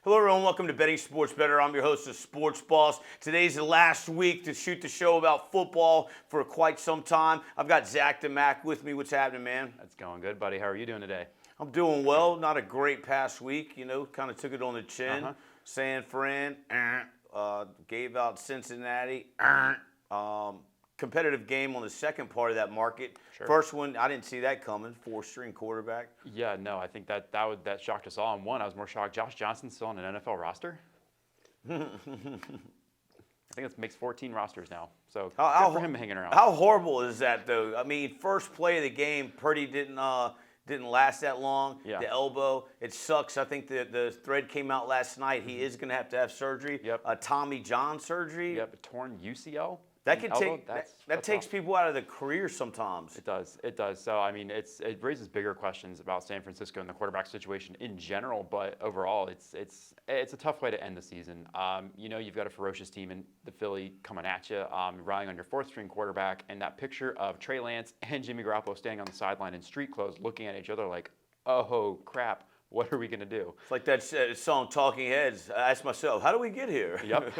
Hello, everyone. Welcome to Betting Sports Better. I'm your host, the Sports Boss. Today's the last week to shoot the show about football for quite some time. I've got Zach the Mac with me. What's happening, man? That's going good, buddy. How are you doing today? I'm doing well. Not a great past week. Kind of took it on the chin. Uh-huh. San Fran gave out Cincinnati. Competitive game on the second part of that market. Sure. First one, I didn't see that coming. Four-string quarterback. Yeah, no, I think that shocked us all. And one, I was more shocked. Josh Johnson's still on an NFL roster. I think it makes 14 rosters now. So good for him hanging around. How horrible is that, though? I mean, first play of the game, Purdy didn't last that long. Yeah. The elbow, it sucks. I think the thread came out last night. He is going to have surgery. Yep. Tommy John surgery. Yep, a torn UCL. That can elbow. take That's takes tough. people out of the career sometimes. It does. It does. So I mean, it raises bigger questions about San Francisco and the quarterback situation in general. But overall, it's a tough way to end the season. You've got a ferocious team in the Philly coming at you, relying on your fourth-string quarterback, and that picture of Trey Lance and Jimmy Garoppolo standing on the sideline in street clothes, looking at each other like, "Oh crap, what are we gonna do?" It's like that song "Talking Heads." I asked myself, "How do we get here?" Yep.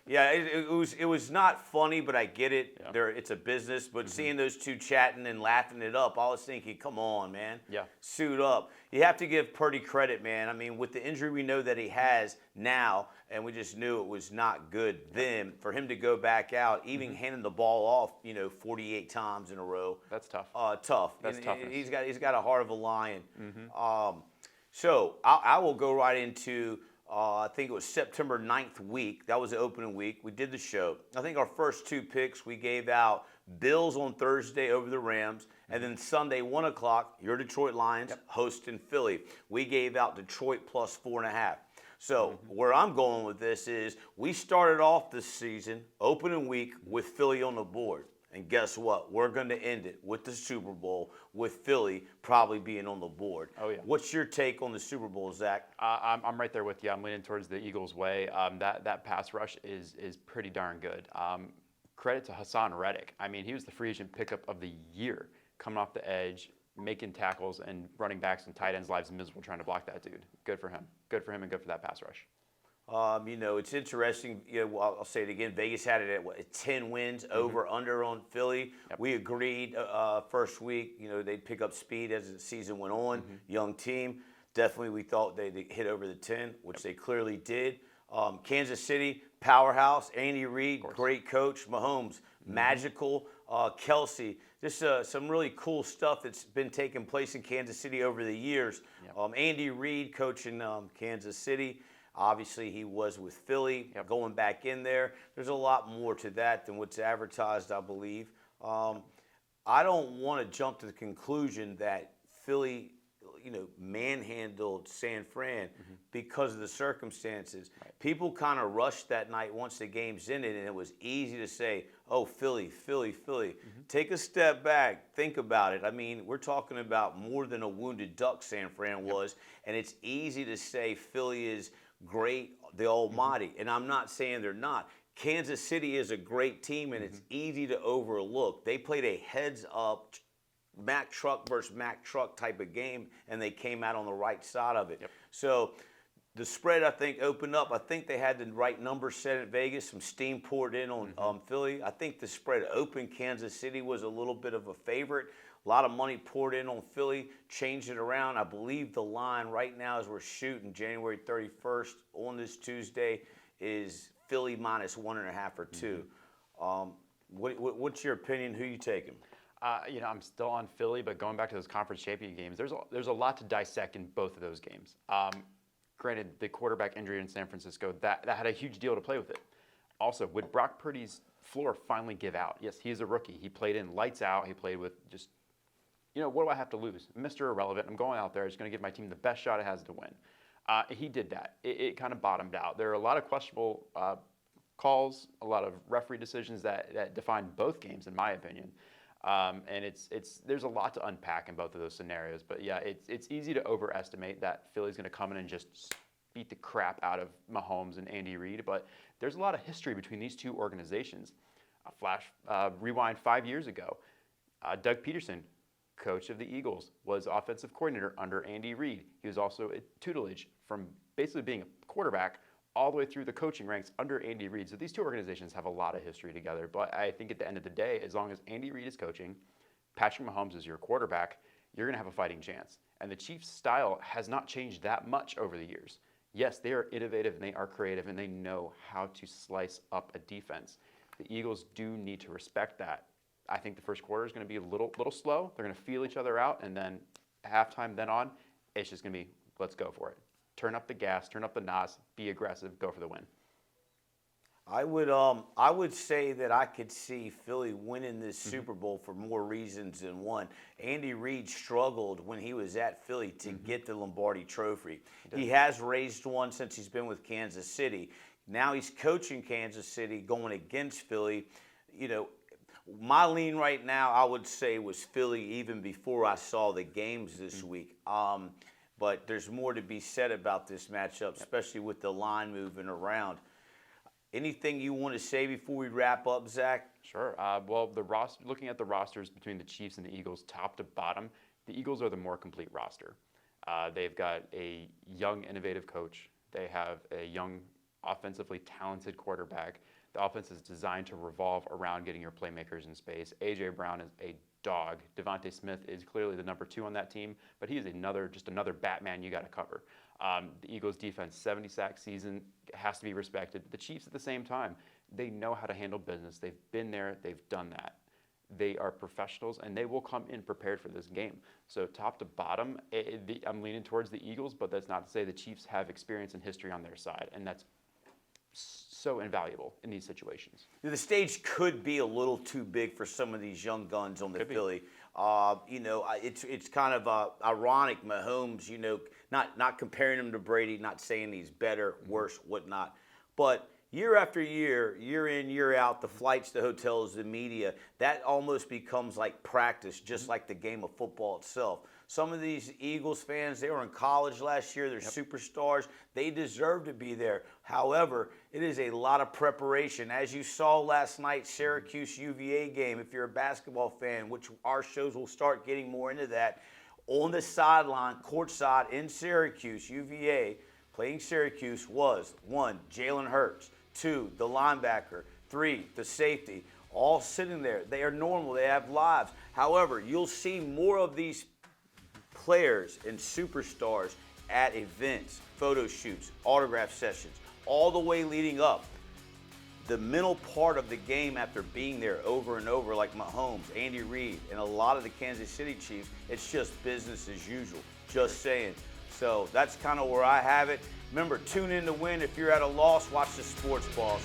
Yeah. It was not funny, but I get it. Yeah. It's a business. But seeing those two chatting and laughing it up, I was thinking, "Come on, man. Yeah. Suit up." You have to give Purdy credit, man. I mean, with the injury we know that he has now, and we just knew it was not good then, for him to go back out, even handing the ball off, 48 times in a row. That's tough. Tough. That's toughness. He's got a heart of a lion. So I will go right into, I think it was September 9th week. That was the opening week. We did the show. I think our first two picks, we gave out Bills on Thursday over the Rams. And then Sunday, 1 o'clock, your Detroit Lions hosting Philly. We gave out Detroit plus 4.5. So where I'm going with this is we started off this season, opening week, with Philly on the board. And guess what? We're going to end it with the Super Bowl, with Philly probably being on the board. Oh, yeah. What's your take on the Super Bowl, Zach? I'm right there with you. I'm leaning towards the Eagles' way. That pass rush is pretty darn good. Credit to Hassan Reddick. I mean, he was the free agent pickup of the year, coming off the edge, making tackles, and running backs and tight ends' lives miserable trying to block that dude. Good for him. Good for him, and good for that pass rush. It's interesting. I'll say it again. Vegas had it at 10 wins, over, under on Philly. Yep. We agreed first week, they'd pick up speed as the season went on. Young team. Definitely we thought they'd hit over the 10, which they clearly did. Kansas City, powerhouse. Andy Reid, great coach. Mahomes, magical. Kelsey, just some really cool stuff that's been taking place in Kansas City over the years. Yep. Andy Reid coaching Kansas City. Obviously, he was with Philly, going back in there. There's a lot more to that than what's advertised, I believe. I don't want to jump to the conclusion that Philly, manhandled San Fran because of the circumstances. Right. People kind of rushed that night once the game's ended, and it was easy to say, "Oh, Philly, Philly, Philly." Take a step back, think about it. I mean, we're talking about more than a wounded duck, San Fran was, and it's easy to say Philly is great, the almighty, and I'm not saying they're not. Kansas City is a great team, and it's easy to overlook. They played a heads-up Mack truck versus Mack truck type of game, and they came out on the right side of it. Yep. So the spread, I think, opened up. I think they had the right number set at Vegas. Some steam poured in on Philly. I think the spread opened. Kansas City was a little bit of a favorite. A lot of money poured in on Philly, changed it around. I believe the line right now as we're shooting January 31st on this Tuesday is Philly minus 1.5 or 2. What's your opinion? Who you taking? I'm still on Philly, but going back to those conference champion games, there's a lot to dissect in both of those games. Granted, the quarterback injury in San Francisco, that had a huge deal to play with it. Also, would Brock Purdy's floor finally give out? Yes, he is a rookie. He played in lights out. He played with just, what do I have to lose? Mr. Irrelevant. I'm going out there. Just going to give my team the best shot it has to win. He did that. It kind of bottomed out. There are a lot of questionable calls, a lot of referee decisions that define both games, in my opinion. And there's a lot to unpack in both of those scenarios. But yeah, it's easy to overestimate that Philly's going to come in and just beat the crap out of Mahomes and Andy Reid. But there's a lot of history between these two organizations. Rewind 5 years ago. Doug Peterson coach of the Eagles, was offensive coordinator under Andy Reid. He was also a tutelage from basically being a quarterback all the way through the coaching ranks under Andy Reid. So these two organizations have a lot of history together. But I think at the end of the day, as long as Andy Reid is coaching, Patrick Mahomes is your quarterback, you're going to have a fighting chance. And the Chiefs' style has not changed that much over the years. Yes, they are innovative and they are creative and they know how to slice up a defense. The Eagles do need to respect that. I think the first quarter is going to be a little slow. They're going to feel each other out, and then halftime, then on, it's just going to be, let's go for it. Turn up the gas, turn up the nos, be aggressive, go for the win. I would say that I could see Philly winning this Super Bowl for more reasons than one. Andy Reid struggled when he was at Philly to get the Lombardi Trophy. He has raised one since he's been with Kansas City. Now he's coaching Kansas City, going against Philly. You know, my lean right now, I would say, was Philly even before I saw the games this week. But there's more to be said about this matchup, especially with the line moving around. Anything you want to say before we wrap up, Zach? Sure. Well, looking at the rosters between the Chiefs and the Eagles, top to bottom, the Eagles are the more complete roster. They've got a young, innovative coach. They have a young, offensively talented quarterback. The offense is designed to revolve around getting your playmakers in space. A.J. Brown is a dog. Devontae Smith is clearly the number 2 on that team, but he is just another Batman you got to cover. The Eagles' defense, 70-sack season, has to be respected. The Chiefs, at the same time, they know how to handle business. They've been there. They've done that. They are professionals, and they will come in prepared for this game. So top to bottom, I'm leaning towards the Eagles, but that's not to say the Chiefs have experience and history on their side, and that's so invaluable in these situations. The stage could be a little too big for some of these young guns on the Philly. It's kind of ironic, Mahomes, not comparing him to Brady, not saying he's better, worse, whatnot. But year after year, year in, year out, the flights, the hotels, the media, that almost becomes like practice, just like the game of football itself. Some of these Eagles fans, they were in college last year. They're superstars. They deserve to be there. However, it is a lot of preparation. As you saw last night, Syracuse-UVA game, if you're a basketball fan, which our shows will start getting more into that, on the sideline, courtside in Syracuse, UVA, playing Syracuse was 1, Jalen Hurts, 2, the linebacker, 3, the safety, all sitting there. They are normal. They have lives. However, you'll see more of these players and superstars at events, photo shoots, autograph sessions, all the way leading up. The mental part of the game after being there over and over, like Mahomes, Andy Reid, and a lot of the Kansas City Chiefs, it's just business as usual, just saying. So that's kind of where I have it. Remember, tune in to win. If you're at a loss, watch the Sports Boss.